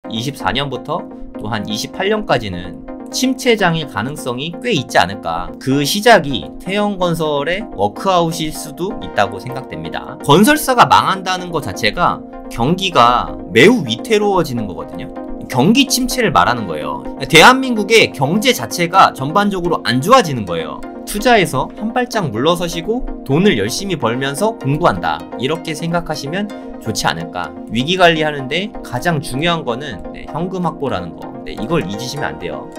24년부터 또 한 28년까지는 침체장일 가능성이 꽤 있지 않을까. 그 시작이 태형건설의 워크아웃일 수도 있다고 생각됩니다. 건설사가 망한다는 것 자체가 경기가 매우 위태로워지는 거거든요. 경기 침체를 말하는 거예요. 대한민국의 경제 자체가 전반적으로 안 좋아지는 거예요. 투자해서 한 발짝 물러서시고 돈을 열심히 벌면서 공부한다, 이렇게 생각하시면 좋지 않을까. 위기 관리하는데 가장 중요한 거는 현금 확보라는 거. 이걸 잊으시면 안 돼요.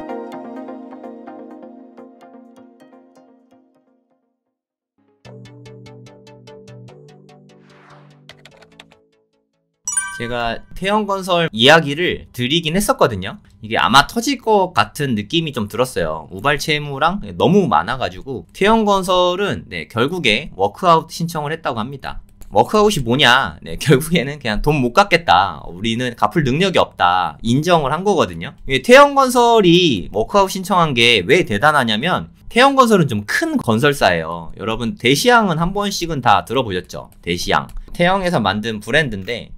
제가 태형건설 이야기를 드리긴 했었거든요. 이게 아마 터질 것 같은 느낌이 좀 들었어요. 우발 채무랑 너무 많아가지고. 태형건설은 결국에 워크아웃 신청을 했다고 합니다. 워크아웃이 뭐냐? 결국에는 그냥 돈 못 갚겠다, 우리는 갚을 능력이 없다, 인정을 한 거거든요. 태형건설이 워크아웃 신청한 게 왜 대단하냐면, 태형건설은 좀 큰 건설사예요. 여러분 대시양은 한 번씩은 다 들어보셨죠? 대시양. 태형에서 만든 브랜드인데,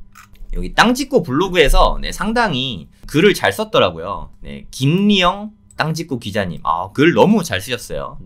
여기 땅짓고 블로그에서 상당히 글을 잘 썼더라고요. 김리영 땅짓고 기자님. 글 너무 잘 쓰셨어요.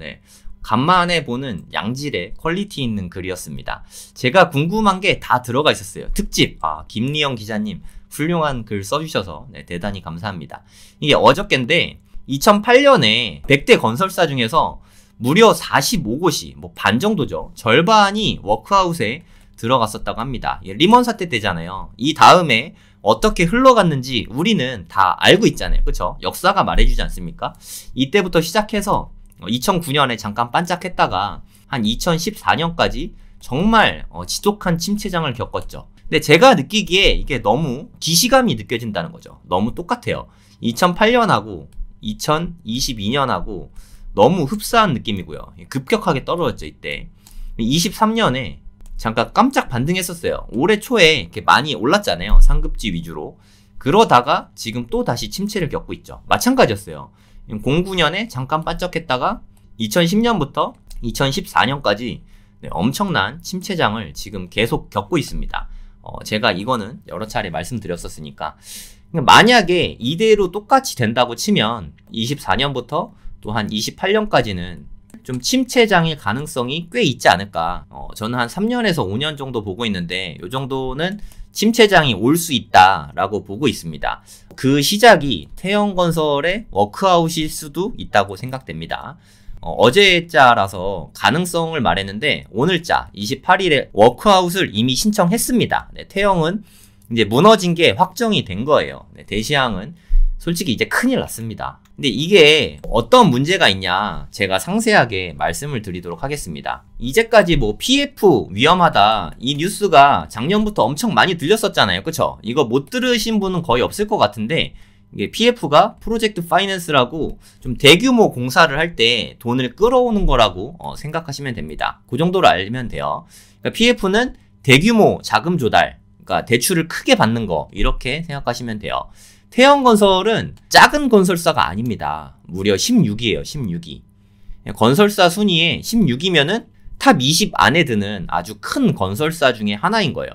간만에 보는 양질의 퀄리티 있는 글이었습니다. 제가 궁금한 게 다 들어가 있었어요. 특집. 김리영 기자님 훌륭한 글 써주셔서 대단히 감사합니다. 이게 어저께인데 2008년에 100대 건설사 중에서 무려 45곳이, 뭐 반 정도죠, 절반이 워크아웃에 들어갔었다고 합니다. 리먼 사태 때잖아요. 이 다음에 어떻게 흘러갔는지 우리는 다 알고 있잖아요. 그쵸? 역사가 말해주지 않습니까? 이때부터 시작해서 2009년에 잠깐 반짝했다가 한 2014년까지 정말 지독한 침체장을 겪었죠. 근데 제가 느끼기에 이게 너무 기시감이 느껴진다는 거죠. 너무 똑같아요. 2008년하고 2022년하고 너무 흡사한 느낌이고요. 급격하게 떨어졌죠, 이때. 23년에 잠깐 깜짝 반등했었어요. 올해 초에 이렇게 많이 올랐잖아요. 상급지 위주로. 그러다가 지금 또 다시 침체를 겪고 있죠. 마찬가지였어요. 09년에 잠깐 반짝했다가 2010년부터 2014년까지 엄청난 침체장을 지금 계속 겪고 있습니다. 제가 이거는 여러 차례 말씀드렸었으니까, 만약에 이대로 똑같이 된다고 치면 24년부터 또 한 28년까지는 좀 침체장일 가능성이 꽤 있지 않을까. 저는 한 3년에서 5년 정도 보고 있는데, 이 정도는 침체장이 올 수 있다라고 보고 있습니다. 그 시작이 태형건설의 워크아웃일 수도 있다고 생각됩니다. 어제자라서 가능성을 말했는데, 오늘자 28일에 워크아웃을 이미 신청했습니다. 태형은 이제 무너진 게 확정이 된 거예요. 대시양은 솔직히 이제 큰일 났습니다. 근데 이게 어떤 문제가 있냐, 제가 상세하게 말씀을 드리도록 하겠습니다. 이제까지 뭐 PF 위험하다, 이 뉴스가 작년부터 엄청 많이 들렸었잖아요. 그쵸? 이거 못 들으신 분은 거의 없을 것 같은데, 이게 PF가 프로젝트 파이낸스라고 좀 대규모 공사를 할 때 돈을 끌어오는 거라고 생각하시면 됩니다. 그 정도로 알면 돼요. 그러니까 PF는 대규모 자금 조달, 그러니까 대출을 크게 받는 거, 이렇게 생각하시면 돼요. 태형건설은 작은 건설사가 아닙니다. 무려 16위에요. 16위. 건설사 순위에 16위면은 탑 20 안에 드는 아주 큰 건설사 중에 하나인 거예요.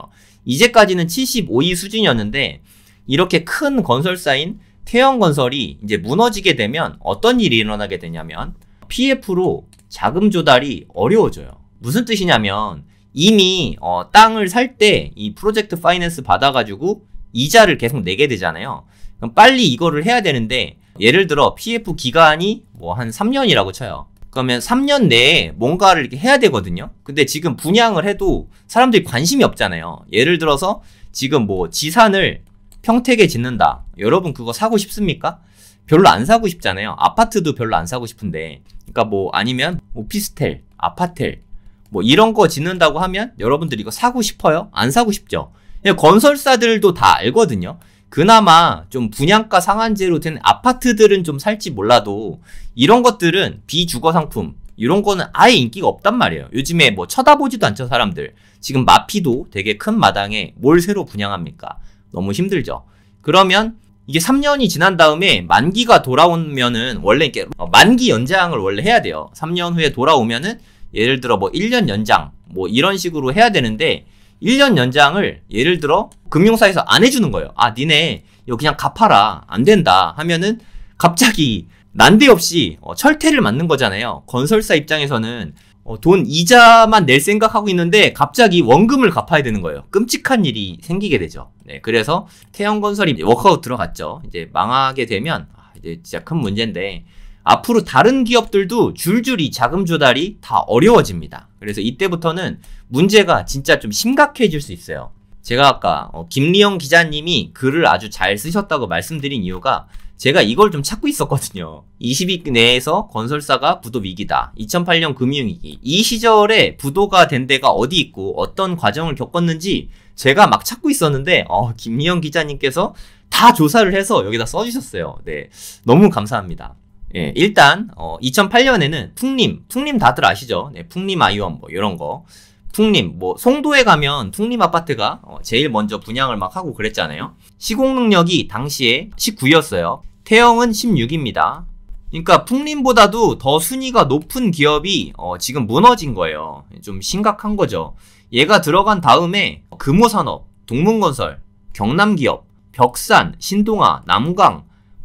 이제까지는 75위 수준이었는데, 이렇게 큰 건설사인 태형건설이 이제 무너지게 되면 어떤 일이 일어나게 되냐면, PF로 자금 조달이 어려워져요. 무슨 뜻이냐면, 이미 땅을 살 때 이 프로젝트 파이낸스 받아가지고 이자를 계속 내게 되잖아요. 그럼 빨리 이거를 해야 되는데, 예를 들어 PF 기간이 뭐 한 3년이라고 쳐요. 그러면 3년 내에 뭔가를 이렇게 해야 되거든요. 근데 지금 분양을 해도 사람들이 관심이 없잖아요. 예를 들어서 지금 뭐 지산을 평택에 짓는다. 여러분 그거 사고 싶습니까? 별로 안 사고 싶잖아요. 아파트도 별로 안 사고 싶은데. 그러니까 뭐 아니면 오피스텔, 아파텔 뭐 이런 거 짓는다고 하면 여러분들 이거 사고 싶어요? 안 사고 싶죠? 건설사들도 다 알거든요. 그나마 좀 분양가 상한제로 된 아파트들은 좀 살지 몰라도, 이런 것들은 비주거 상품, 이런 거는 아예 인기가 없단 말이에요. 요즘에 뭐 쳐다보지도 않죠, 사람들. 지금 마피도 되게 큰 마당에 뭘 새로 분양합니까? 너무 힘들죠. 그러면 이게 3년이 지난 다음에 만기가 돌아오면은 원래 이렇게 만기 연장을 원래 해야 돼요. 3년 후에 돌아오면은 예를 들어 뭐 1년 연장 뭐 이런 식으로 해야 되는데, 1년 연장을 예를 들어 금융사에서 안 해주는 거예요. 니네 이거 그냥 갚아라. 안 된다. 하면은 갑자기 난데없이 철퇴를 맞는 거잖아요. 건설사 입장에서는 돈 이자만 낼 생각하고 있는데 갑자기 원금을 갚아야 되는 거예요. 끔찍한 일이 생기게 되죠. 네, 그래서 태형건설이 워크아웃 들어갔죠. 이제 망하게 되면 이제 진짜 큰 문제인데 앞으로 다른 기업들도 줄줄이 자금 조달이 다 어려워집니다. 그래서 이때부터는 문제가 진짜 좀 심각해질 수 있어요. 제가 아까 김리영 기자님이 글을 아주 잘 쓰셨다고 말씀드린 이유가 제가 이걸 좀 찾고 있었거든요. 20위 내에서 건설사가 부도 위기다. 2008년 금융위기. 이 시절에 부도가 된 데가 어디 있고 어떤 과정을 겪었는지 제가 막 찾고 있었는데 김리영 기자님께서 다 조사를 해서 여기다 써주셨어요. 네, 너무 감사합니다. 예, 일단 2008년에는 풍림 다들 아시죠? 네, 풍림 아이원 뭐 이런 거. 풍림, 송도에 가면 풍림 아파트가 제일 먼저 분양을 막 하고 그랬잖아요. 시공 능력이 당시에 19위였어요. 태형은 16입니다. 그러니까 풍림보다도 더 순위가 높은 기업이 지금 무너진 거예요. 좀 심각한 거죠. 얘가 들어간 다음에 금호산업, 동문건설, 경남기업, 벽산, 신동아, 남강,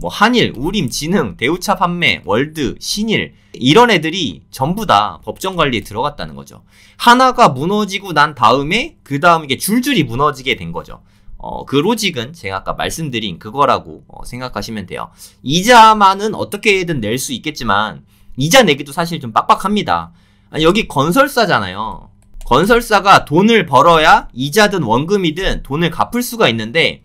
한일, 우림, 진흥, 대우차 판매, 월드, 신일 이런 애들이 전부 다 법정 관리에 들어갔다는 거죠. 하나가 무너지고 난 다음에 그 다음 이게 줄줄이 무너지게 된 거죠. 그 로직은 제가 아까 말씀드린 그거라고 생각하시면 돼요. 이자만은 어떻게든 낼 수 있겠지만 이자 내기도 사실 좀 빡빡합니다. 아니, 여기 건설사잖아요. 건설사가 돈을 벌어야 이자든 원금이든 돈을 갚을 수가 있는데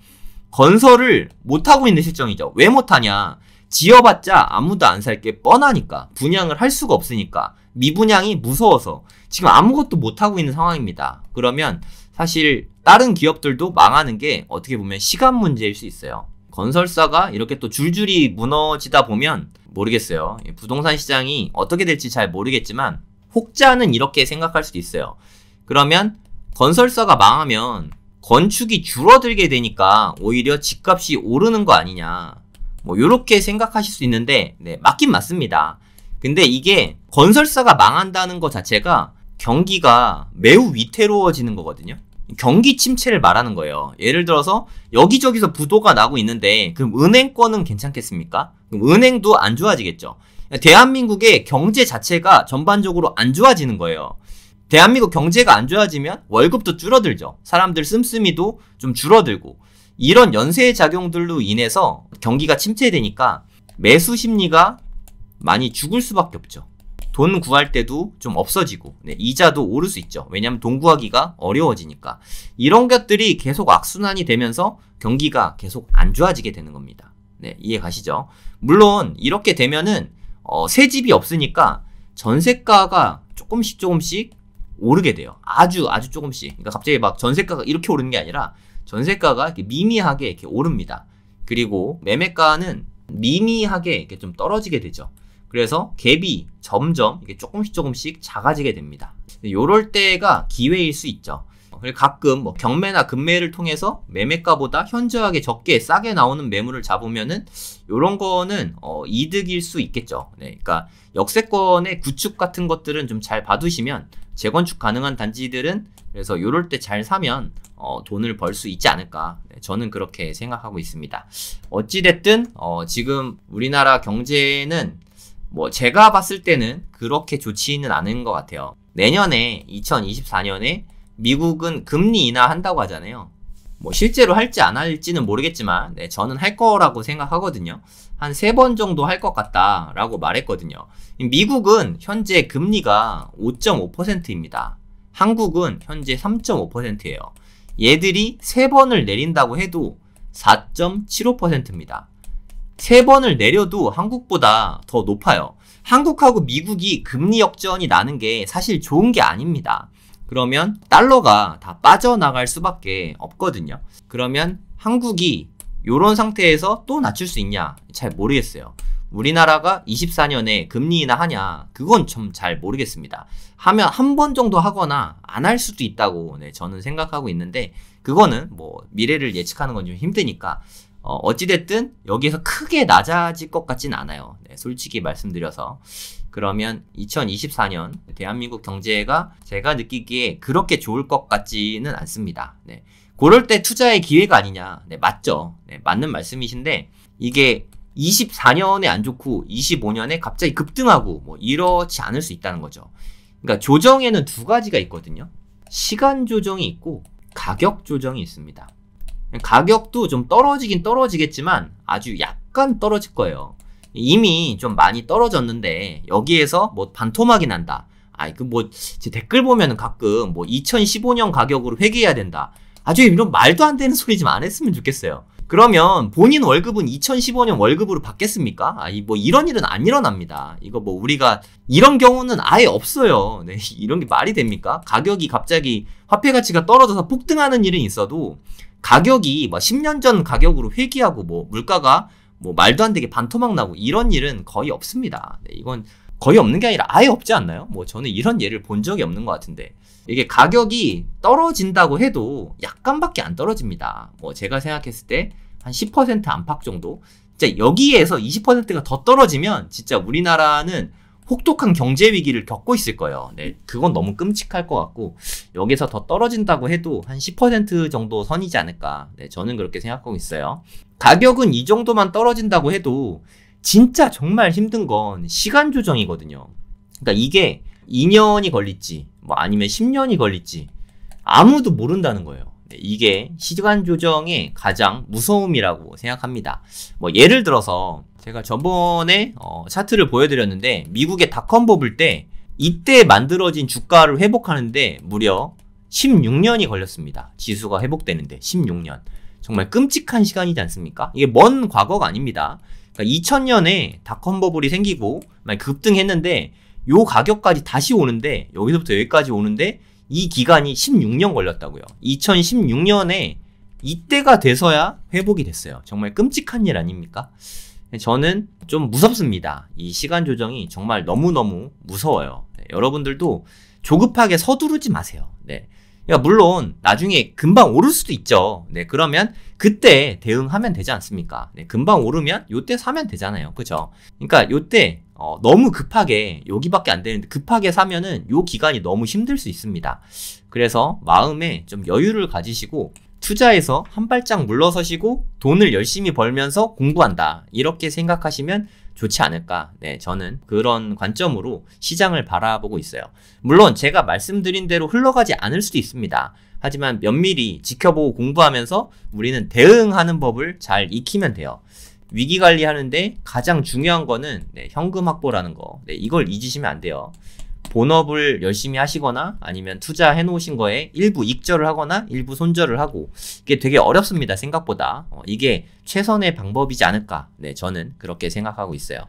건설을 못하고 있는 실정이죠. 왜 못하냐? 지어봤자 아무도 안 살 게 뻔하니까. 분양을 할 수가 없으니까. 미분양이 무서워서. 지금 아무것도 못하고 있는 상황입니다. 그러면 사실 다른 기업들도 망하는 게 어떻게 보면 시간 문제일 수 있어요. 건설사가 이렇게 또 줄줄이 무너지다 보면 모르겠어요. 부동산 시장이 어떻게 될지 잘 모르겠지만 혹자는 이렇게 생각할 수도 있어요. 그러면 건설사가 망하면 건축이 줄어들게 되니까 오히려 집값이 오르는 거 아니냐. 요렇게 생각하실 수 있는데, 네, 맞긴 맞습니다. 근데 이게 건설사가 망한다는 것 자체가 경기가 매우 위태로워지는 거거든요. 경기 침체를 말하는 거예요. 예를 들어서 여기저기서 부도가 나고 있는데 그럼 은행권은 괜찮겠습니까? 그럼 은행도 안 좋아지겠죠. 대한민국의 경제 자체가 전반적으로 안 좋아지는 거예요. 대한민국 경제가 안 좋아지면 월급도 줄어들죠. 사람들 씀씀이도 좀 줄어들고 이런 연쇄 작용들로 인해서 경기가 침체되니까 매수 심리가 많이 죽을 수밖에 없죠. 돈 구할 때도 좀 없어지고 네, 이자도 오를 수 있죠. 왜냐하면 돈 구하기가 어려워지니까. 이런 것들이 계속 악순환이 되면서 경기가 계속 안 좋아지게 되는 겁니다. 네, 이해 가시죠? 물론 이렇게 되면은 새 집이 없으니까 전세가가 조금씩 오르게 돼요. 아주 조금씩. 그러니까 갑자기 막 전세가가 이렇게 오르는 게 아니라 전세가가 이렇게 미미하게 이렇게 오릅니다. 그리고 매매가는 미미하게 이렇게 좀 떨어지게 되죠. 그래서 갭이 점점 이렇게 조금씩 작아지게 됩니다. 요럴 때가 기회일 수 있죠. 그리고 가끔 경매나 급매를 통해서 매매가보다 현저하게 적게 싸게 나오는 매물을 잡으면은 요런 거는 이득일 수 있겠죠. 네, 그러니까 역세권의 구축 같은 것들은 좀 잘 봐두시면 재건축 가능한 단지들은 그래서 요럴 때 잘 사면 돈을 벌 수 있지 않을까. 네, 저는 그렇게 생각하고 있습니다. 어찌됐든 지금 우리나라 경제는 제가 봤을 때는 그렇게 좋지는 않은 것 같아요. 내년에 2024년에 미국은 금리 인하한다고 하잖아요. 실제로 할지 안 할지는 모르겠지만 네, 저는 할 거라고 생각하거든요. 한 3번 정도 할 것 같다라고 말했거든요. 미국은 현재 금리가 5.5%입니다. 한국은 현재 3.5%예요. 얘들이 3번을 내린다고 해도 4.75%입니다. 3번을 내려도 한국보다 더 높아요. 한국하고 미국이 금리 역전이 나는 게 사실 좋은 게 아닙니다. 그러면 달러가 다 빠져나갈 수밖에 없거든요. 그러면 한국이 이런 상태에서 또 낮출 수 있냐? 잘 모르겠어요. 우리나라가 24년에 금리 인하하냐? 그건 좀 잘 모르겠습니다. 하면 한 번 정도 하거나 안 할 수도 있다고 네, 저는 생각하고 있는데 그거는 미래를 예측하는 건 좀 힘드니까 어찌됐든 여기에서 크게 낮아질 것 같진 않아요. 네, 솔직히 말씀드려서. 그러면 2024년 대한민국 경제가 제가 느끼기에 그렇게 좋을 것 같지는 않습니다. 네, 그럴 때 투자의 기회가 아니냐. 네, 맞죠. 네, 맞는 말씀이신데 이게 24년에 안 좋고 25년에 갑자기 급등하고 뭐 이렇지 않을 수 있다는 거죠. 그러니까 조정에는 두 가지가 있거든요. 시간 조정이 있고 가격 조정이 있습니다. 가격도 좀 떨어지긴 떨어지겠지만 아주 약간 떨어질 거예요. 이미 좀 많이 떨어졌는데 여기에서 뭐 반토막이 난다. 제 댓글 보면은 가끔 뭐 2015년 가격으로 회귀해야 된다. 아주 이런 말도 안 되는 소리 좀 안 했으면 좋겠어요. 그러면 본인 월급은 2015년 월급으로 받겠습니까? 뭐 이런 일은 안 일어납니다. 이거 뭐 우리가 이런 경우는 아예 없어요. 네, 이런 게 말이 됩니까? 가격이 갑자기 화폐 가치가 떨어져서 폭등하는 일은 있어도 가격이 뭐 10년 전 가격으로 회귀하고 뭐 물가가 뭐 말도 안 되게 반토막 나고 이런 일은 거의 없습니다. 네, 이건 거의 없는 게 아니라 아예 없지 않나요? 뭐 저는 이런 예를 본 적이 없는 것 같은데 이게 가격이 떨어진다고 해도 약간밖에 안 떨어집니다. 뭐 제가 생각했을 때 한 10% 안팎 정도. 진짜 여기에서 20%가 더 떨어지면 진짜 우리나라는 혹독한 경제 위기를 겪고 있을 거예요. 네, 그건 너무 끔찍할 것 같고 여기서 더 떨어진다고 해도 한 10% 정도 선이지 않을까. 네, 저는 그렇게 생각하고 있어요. 가격은 이 정도만 떨어진다고 해도 진짜 정말 힘든 건 시간 조정이거든요. 그러니까 이게 2년이 걸릴지 뭐 아니면 10년이 걸릴지 아무도 모른다는 거예요. 네, 이게 시간 조정의 가장 무서움이라고 생각합니다. 뭐 예를 들어서 제가 저번에 차트를 보여드렸는데 미국의 닷컴 버블 때 이때 만들어진 주가를 회복하는데 무려 16년이 걸렸습니다. 지수가 회복되는데 16년. 정말 끔찍한 시간이지 않습니까? 이게 먼 과거가 아닙니다. 그러니까 2000년에 닷컴 버블이 생기고 급등했는데 요 가격까지 다시 오는데 여기서부터 여기까지 오는데 이 기간이 16년 걸렸다고요. 2016년에 이때가 돼서야 회복이 됐어요. 정말 끔찍한 일 아닙니까? 저는 좀 무섭습니다. 이 시간 조정이 정말 너무너무 무서워요. 네, 여러분들도 조급하게 서두르지 마세요. 네. 그러니까 물론 나중에 금방 오를 수도 있죠. 네, 그러면 그때 대응하면 되지 않습니까? 네, 금방 오르면 요때 사면 되잖아요. 그죠? 그러니까 요때 너무 급하게 여기밖에 안 되는데 급하게 사면은 요 기간이 너무 힘들 수 있습니다. 그래서 마음에 좀 여유를 가지시고 투자에서 한 발짝 물러서시고 돈을 열심히 벌면서 공부한다. 이렇게 생각하시면 좋지 않을까. 네, 저는 그런 관점으로 시장을 바라보고 있어요. 물론 제가 말씀드린 대로 흘러가지 않을 수도 있습니다. 하지만 면밀히 지켜보고 공부하면서 우리는 대응하는 법을 잘 익히면 돼요. 위기 관리하는데 가장 중요한 거는 현금 확보라는 거. 네, 이걸 잊으시면 안 돼요. 본업을 열심히 하시거나 아니면 투자해 놓으신 거에 일부 익절을 하거나 일부 손절을 하고 이게 되게 어렵습니다. 생각보다. 이게 최선의 방법이지 않을까. 네, 저는 그렇게 생각하고 있어요.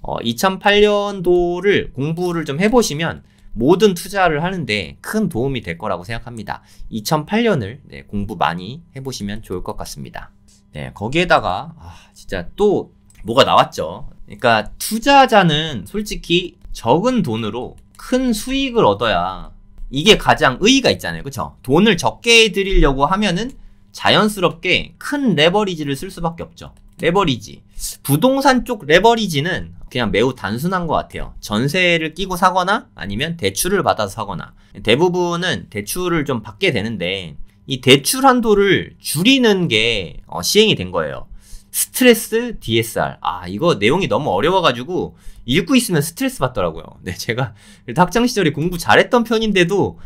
2008년도를 공부를 좀 해보시면 모든 투자를 하는데 큰 도움이 될 거라고 생각합니다. 2008년을 공부 많이 해보시면 좋을 것 같습니다. 네, 거기에다가 진짜 또 뭐가 나왔죠. 그러니까 투자자는 솔직히 적은 돈으로 큰 수익을 얻어야 이게 가장 의의가 있잖아요. 그쵸? 돈을 적게 들이려고 하면은 자연스럽게 큰 레버리지를 쓸 수밖에 없죠. 레버리지. 부동산 쪽 레버리지는 그냥 매우 단순한 것 같아요. 전세를 끼고 사거나 아니면 대출을 받아서 사거나. 대부분은 대출을 좀 받게 되는데 이 대출 한도를 줄이는 게 시행이 된 거예요. 스트레스 DSR. 이거 내용이 너무 어려워가지고 읽고 있으면 스트레스 받더라고요. 네, 제가 학창 시절에 공부 잘했던 편인데도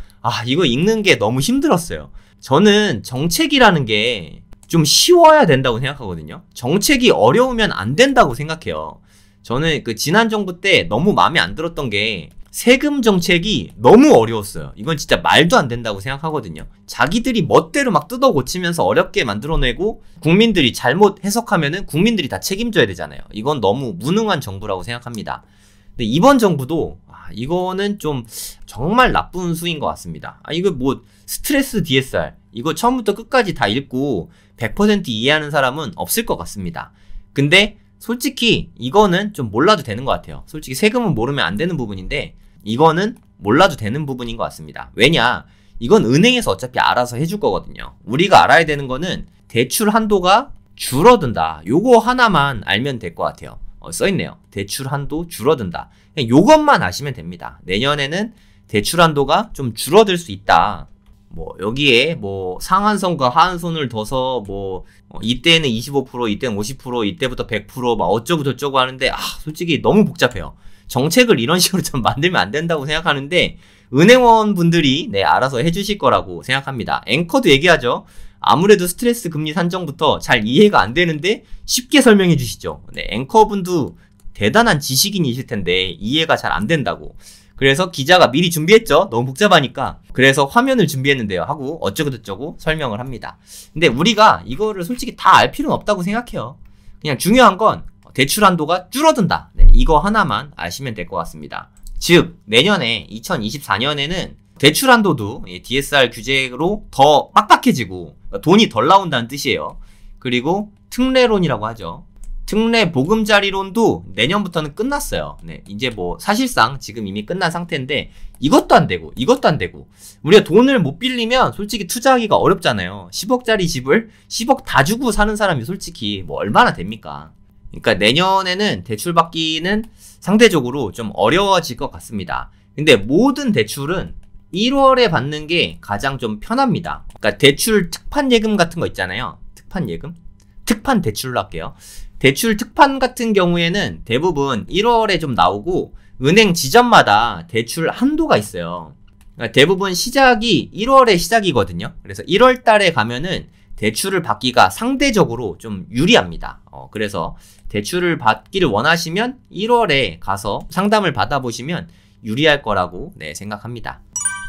이거 읽는 게 너무 힘들었어요. 저는 정책이라는 게 좀 쉬워야 된다고 생각하거든요. 정책이 어려우면 안 된다고 생각해요. 저는 지난 정부 때 너무 마음에 안 들었던 게 세금 정책이 너무 어려웠어요. 이건 진짜 말도 안 된다고 생각하거든요. 자기들이 멋대로 막 뜯어 고치면서 어렵게 만들어내고 국민들이 잘못 해석하면은 국민들이 다 책임져야 되잖아요. 이건 너무 무능한 정부라고 생각합니다. 근데 이번 정부도 이거는 좀 정말 나쁜 수인 것 같습니다. 이거 뭐 스트레스 DSR 이거 처음부터 끝까지 다 읽고 100% 이해하는 사람은 없을 것 같습니다. 근데 솔직히 이거는 좀 몰라도 되는 것 같아요. 솔직히 세금은 모르면 안 되는 부분인데 이거는 몰라도 되는 부분인 것 같습니다. 왜냐? 이건 은행에서 어차피 알아서 해줄 거거든요. 우리가 알아야 되는 거는 대출 한도가 줄어든다. 요거 하나만 알면 될 것 같아요. 써있네요. 대출 한도 줄어든다. 그냥 요것만 아시면 됩니다. 내년에는 대출 한도가 좀 줄어들 수 있다. 뭐 여기에 뭐 상한선과 하한선을 둬서 뭐 이때는 25%, 이때는 50%, 이때부터 100%막 어쩌고 저쩌고 하는데 솔직히 너무 복잡해요. 정책을 이런 식으로 좀 만들면 안 된다고 생각하는데 은행원 분들이 알아서 해주실 거라고 생각합니다. 앵커도 얘기하죠. 아무래도 스트레스 금리 산정부터 잘 이해가 안 되는데 쉽게 설명해 주시죠. 앵커분도 대단한 지식인이실 텐데 이해가 잘 안 된다고. 그래서 기자가 미리 준비했죠. 너무 복잡하니까. 그래서 화면을 준비했는데요 하고 어쩌고 저쩌고 설명을 합니다. 근데 우리가 이거를 솔직히 다 알 필요는 없다고 생각해요. 그냥 중요한 건 대출 한도가 줄어든다. 이거 하나만 아시면 될 것 같습니다. 즉 내년에 2024년에는 대출 한도도 DSR 규제로 더 빡빡해지고 돈이 덜 나온다는 뜻이에요. 그리고 특례론이라고 하죠. 특례 보금자리론도 내년부터는 끝났어요. 이제 뭐 사실상 지금 이미 끝난 상태인데 이것도 안 되고 이것도 안 되고 우리가 돈을 못 빌리면 솔직히 투자하기가 어렵잖아요. 10억짜리 집을 10억 다 주고 사는 사람이 솔직히 뭐 얼마나 됩니까? 그러니까 내년에는 대출 받기는 상대적으로 좀 어려워질 것 같습니다. 근데 모든 대출은 1월에 받는 게 가장 좀 편합니다. 그러니까 대출 특판 예금 같은 거 있잖아요. 특판 예금? 특판 대출로 할게요. 대출 특판 같은 경우에는 대부분 1월에 좀 나오고 은행 지점마다 대출 한도가 있어요. 그러니까 대부분 시작이 1월에 시작이거든요. 그래서 1월 달에 가면은 대출을 받기가 상대적으로 좀 유리합니다. 그래서 대출을 받기를 원하시면 1월에 가서 상담을 받아보시면 유리할 거라고 생각합니다.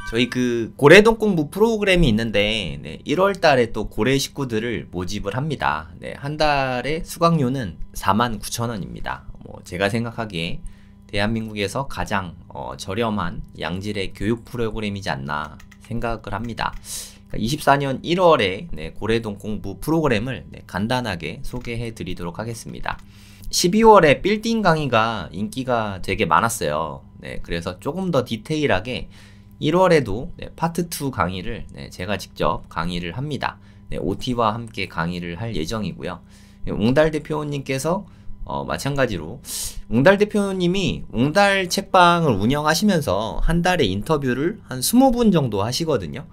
저희 그 고래동 공부 프로그램이 있는데 1월 달에 또 고래 식구들을 모집을 합니다. 한 달에 수강료는 49,000원입니다. 뭐 제가 생각하기에 대한민국에서 가장 저렴한 양질의 교육 프로그램이지 않나 생각을 합니다. 24년 1월에 고래동 공부 프로그램을 간단하게 소개해 드리도록 하겠습니다. 12월에 빌딩 강의가 인기가 되게 많았어요. 그래서 조금 더 디테일하게 1월에도 파트 2 강의를 제가 직접 강의를 합니다. OT와 함께 강의를 할 예정이고요. 웅달 대표님께서 마찬가지로 웅달 대표님이 웅달 책방을 운영하시면서 한 달에 인터뷰를 한 20분 정도 하시거든요.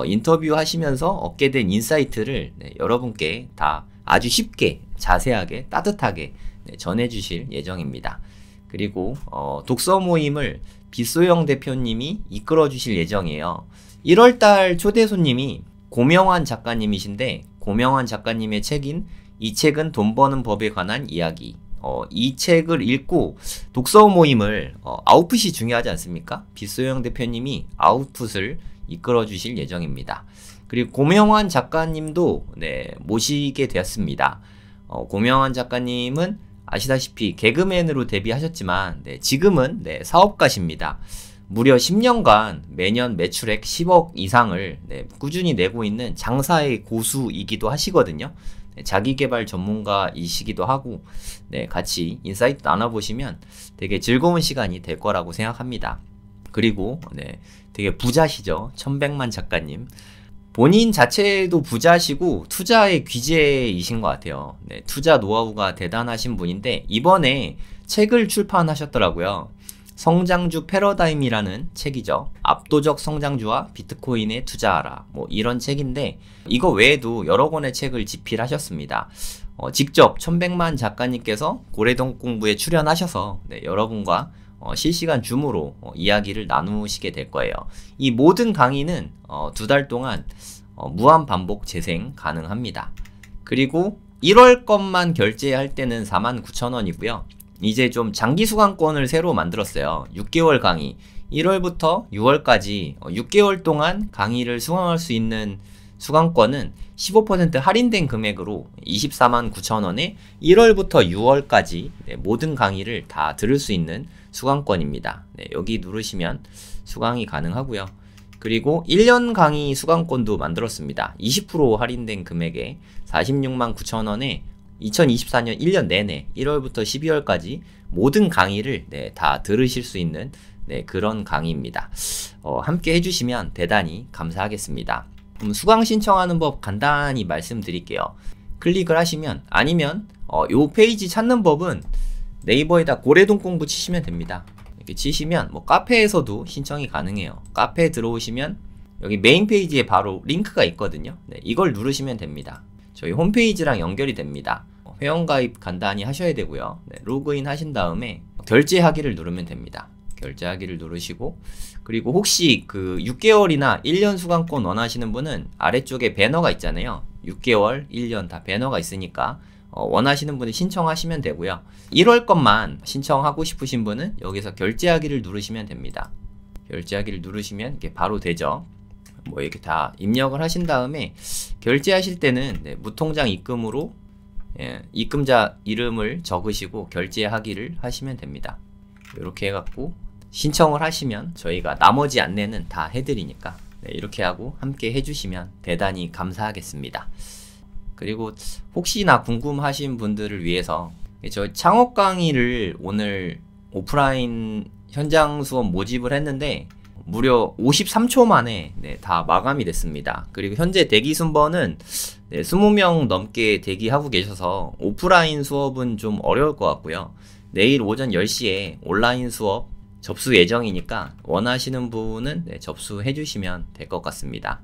인터뷰 하시면서 얻게 된 인사이트를 여러분께 다 아주 쉽게 자세하게 따뜻하게 전해주실 예정입니다. 그리고 독서 모임을 빗소영 대표님이 이끌어 주실 예정이에요. 1월달 초대 손님이 고명환 작가님이신데 고명환 작가님의 책인 이 책은 돈 버는 법에 관한 이야기, 이 책을 읽고 독서 모임을 아웃풋이 중요하지 않습니까? 빗소영 대표님이 아웃풋을 이끌어 주실 예정입니다. 그리고 고명환 작가님도 모시게 되었습니다. 고명환 작가님은 아시다시피 개그맨으로 데뷔하셨지만 지금은 사업가십니다. 무려 10년간 매년 매출액 10억 이상을 꾸준히 내고 있는 장사의 고수이기도 하시거든요. 자기계발 전문가이시기도 하고 같이 인사이트 나눠보시면 되게 즐거운 시간이 될 거라고 생각합니다. 그리고 되게 부자시죠. 천백만 작가님. 본인 자체도 부자시고 투자의 귀재이신 것 같아요. 투자 노하우가 대단하신 분인데 이번에 책을 출판하셨더라고요. 성장주 패러다임이라는 책이죠. 압도적 성장주와 비트코인에 투자하라. 뭐 이런 책인데 이거 외에도 여러 권의 책을 집필하셨습니다. 직접 천백만 작가님께서 고래동 공부에 출연하셔서 여러분과 실시간 줌으로 이야기를 나누시게 될 거예요. 이 모든 강의는 2달 동안 무한 반복 재생 가능합니다. 그리고 1월 것만 결제할 때는 49,000원이고요. 이제 좀 장기 수강권을 새로 만들었어요. 6개월 강의. 1월부터 6월까지 6개월 동안 강의를 수강할 수 있는 수강권은 15% 할인된 금액으로 249,000원에 1월부터 6월까지 모든 강의를 다 들을 수 있는 수강권입니다. 여기 누르시면 수강이 가능하고요. 그리고 1년 강의 수강권도 만들었습니다. 20% 할인된 금액에 469,000원에 2024년 1년 내내 1월부터 12월까지 모든 강의를 다 들으실 수 있는 그런 강의입니다. 함께 해주시면 대단히 감사하겠습니다. 수강 신청하는 법 간단히 말씀드릴게요. 클릭을 하시면 아니면 요 페이지 찾는 법은 네이버에다 고래동 공부 치시면 됩니다. 이렇게 치시면 뭐 카페에서도 신청이 가능해요. 카페에 들어오시면 여기 메인 페이지에 바로 링크가 있거든요. 네, 이걸 누르시면 됩니다. 저희 홈페이지랑 연결이 됩니다. 회원가입 간단히 하셔야 되고요. 네, 로그인 하신 다음에 결제하기를 누르면 됩니다. 결제하기를 누르시고, 그리고 혹시 그 6개월이나 1년 수강권 원하시는 분은 아래쪽에 배너가 있잖아요. 6개월, 1년 다 배너가 있으니까 원하시는 분은 신청하시면 되고요. 1월 것만 신청하고 싶으신 분은 여기서 결제하기를 누르시면 됩니다. 결제하기를 누르시면 이게 바로 되죠. 뭐 이렇게 다 입력을 하신 다음에 결제하실 때는 네, 무통장 입금으로 입금자 이름을 적으시고 결제하기를 하시면 됩니다. 이렇게 해갖고 신청을 하시면 저희가 나머지 안내는 다 해드리니까 네, 이렇게 하고 함께 해주시면 대단히 감사하겠습니다. 그리고 혹시나 궁금하신 분들을 위해서 저 창업 강의를 오늘 오프라인 현장 수업 모집을 했는데 무려 53초 만에 네, 다 마감이 됐습니다. 그리고 현재 대기 순번은 네, 20명 넘게 대기하고 계셔서 오프라인 수업은 좀 어려울 것 같고요. 내일 오전 10시에 온라인 수업 접수 예정이니까 원하시는 분은 네, 접수해 주시면 될 것 같습니다.